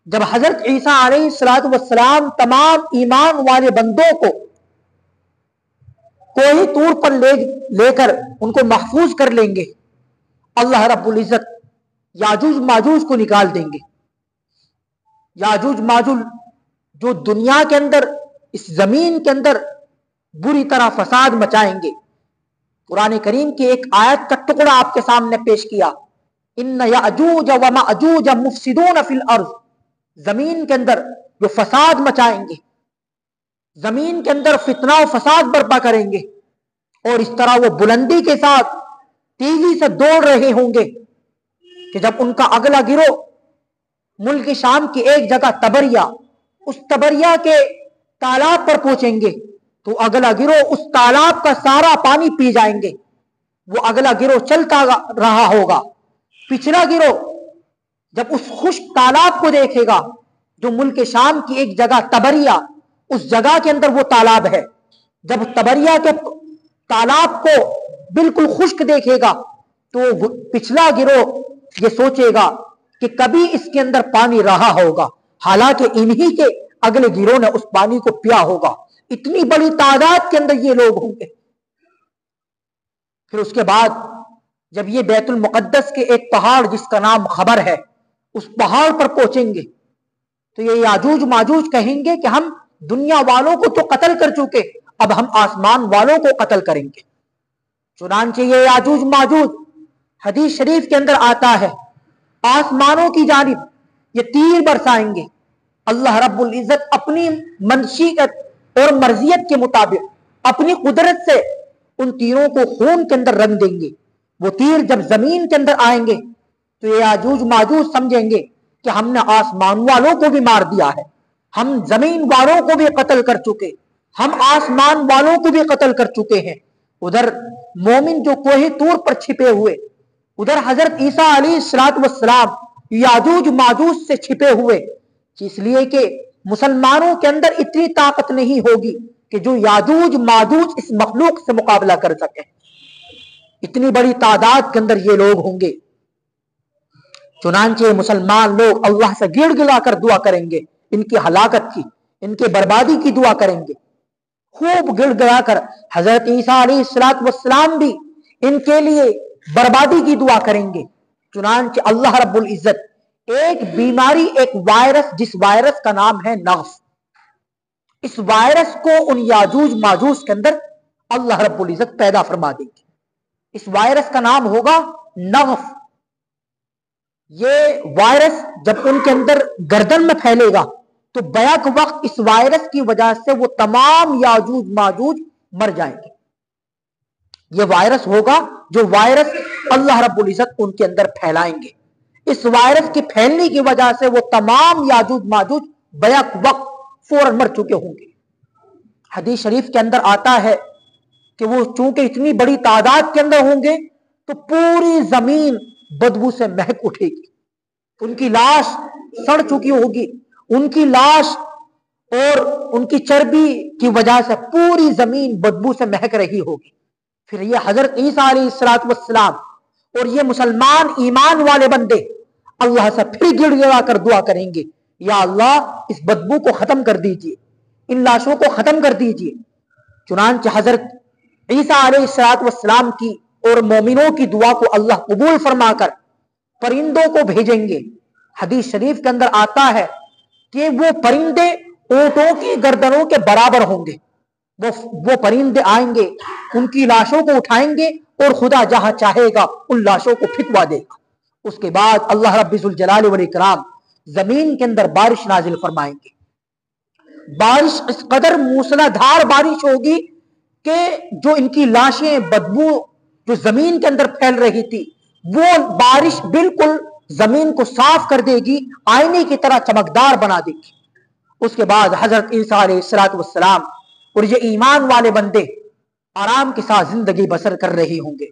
جب حضرت عیسیٰ علیہ السلام تمام ایمان والے بندوں کو کوئی طور پر لے کر ان کو محفوظ کر لیں گے، اللہ رب العزت یاجوج ماجوج کو نکال دیں گے۔ یاجوج ماجوج جو دنیا کے اندر، اس زمین کے اندر بری طرح فساد مچائیں گے۔ قرآن کریم کی ایک آیت کا ٹکڑا آپ کے سامنے پیش کیا، ان یاجوج و ماجوج مفسدون فی الارض، زمین کے اندر جو فساد مچائیں گے، زمین کے اندر فتنہ و فساد برپا کریں گے، اور اس طرح وہ بلندی کے ساتھ تیزی سے دوڑ رہے ہوں گے کہ جب ان کا اگلا گروہ ملک شام کی ایک جگہ تبریا، اس تبریا کے تالاب پر پہنچیں گے تو اگلا گروہ اس تالاب کا سارا پانی پی جائیں گے۔ وہ اگلا گروہ چلتا رہا ہوگا، پچھلا گروہ جب اس خشک تالاب کو دیکھے گا جو ملک شام کی ایک جگہ تبریا، اس جگہ کے اندر وہ تالاب ہے، جب تبریا کے تالاب کو بالکل خشک دیکھے گا تو پچھلا گروہ یہ سوچے گا کہ کبھی اس کے اندر پانی رہا ہوگا، حالانکہ انہی کے اگلے گروہ نے اس پانی کو پیا ہوگا۔ اتنی بڑی تعداد کے اندر یہ لوگ ہوں گے۔ پھر اس کے بعد جب یہ بیت المقدس کے ایک پہاڑ جس کا نام خبر ہے، اس پہاڑ پر پہنچیں گے تو یہ یاجوج ماجوج کہیں گے کہ ہم دنیا والوں کو تو قتل کر چکے، اب ہم آسمان والوں کو قتل کریں گے۔ چنانچہ یہ یاجوج ماجوج حدیث شریف کے اندر آتا ہے، آسمانوں کی جانب یہ تیر برسائیں گے، اللہ رب العزت اپنی منشیت اور مرضیت کے مطابق اپنی قدرت سے ان تیروں کو خون کے اندر رنگ دیں گے۔ وہ تیر جب زمین کے اندر آئیں گے تو یہ یاجوج ماجوج سمجھیں گے کہ ہم نے آسمان والوں کو بھی مار دیا ہے، ہم زمین والوں کو بھی قتل کر چکے، ہم آسمان والوں کو بھی قتل کر چکے ہیں۔ ادھر مومن جو کوہ طور پر چھپے ہوئے، ادھر حضرت عیسیٰ علیہ السلام یاجوج ماجوج سے چھپے ہوئے، اس لیے کہ مسلمانوں کے اندر اتنی طاقت نہیں ہوگی کہ جو یاجوج ماجوج اس مخلوق سے مقابلہ کر سکے، اتنی بڑی تعداد کے اندر یہ لوگ ہوں گے۔ چنانچہ مسلمان لوگ اللہ سے گڑ گڑا کر دعا کریں گے، ان کی ہلاکت کی، ان کے بربادی کی دعا کریں گے، خوب گڑ گڑا کر۔ حضرت عیسیٰ علیہ السلام بھی ان کے لیے بربادی کی دعا کریں گے۔ چنانچہ اللہ رب العزت ایک بیماری، ایک وائرس، جس وائرس کا نام ہے نغف، اس وائرس کو ان یاجوج ماجوج کے اندر اللہ رب العزت پیدا فرما دیں گے۔ اس وائرس کا نام ہوگا نغف۔ یہ وائرس جب ان کے اندر گردن میں پھیلے گا تو بیک وقت اس وائرس کی وجہ سے وہ تمام یاجوج ماجوج مر جائیں گے۔ یہ وائرس ہوگا جو وائرس اللہ رب العزت ان کے اندر پھیلائیں گے۔ اس وائرس کے پھیلنے کی وجہ سے وہ تمام یاجوج ماجوج بیک وقت فوراً مر چکے ہوں گے۔ حدیث شریف کے اندر آتا ہے کہ وہ چونکہ اتنی بڑی تعداد کے اندر ہوں گے تو پوری زمین بدبو سے مہک اٹھے گی، ان کی لاش سڑ چکی ہوگی، ان کی لاش اور ان کی چربی کی وجہ سے پوری زمین بدبو سے مہک رہی ہوگی۔ پھر یہ حضرت عیسیٰ علیہ السلام اور یہ مسلمان ایمان والے بندے اللہ سے پھر گڑ گڑا کر دعا کریں گے، یا اللہ اس بدبو کو ختم کر دیجئے، ان لاشوں کو ختم کر دیجئے۔ چنانچہ حضرت عیسیٰ علیہ السلام کی اور مومنوں کی دعا کو اللہ قبول فرما کر پرندوں کو بھیجیں گے۔ حدیث شریف کے اندر آتا ہے کہ وہ پرندے اونٹوں کی گردنوں کے برابر ہوں گے، وہ پرندے آئیں گے، ان کی لاشوں کو اٹھائیں گے اور خدا جہاں چاہے گا ان لاشوں کو پھینکوا دے گا۔ اس کے بعد اللہ رب ذوالجلال والاکرام زمین کے اندر بارش نازل فرمائیں گے۔ بارش اس قدر موسلا دھار بارش ہوگی کہ جو ان کی لاشیں بدبو جو زمین کے اندر پھیل رہی تھی، وہ بارش بالکل زمین کو صاف کر دے گی، آئینے کی طرح چمکدار بنا دے گی۔ اس کے بعد حضرت عیسیٰ علیہ السلام اور یہ ایمان والے بندے آرام کے ساتھ زندگی بسر کر رہے ہوں گے۔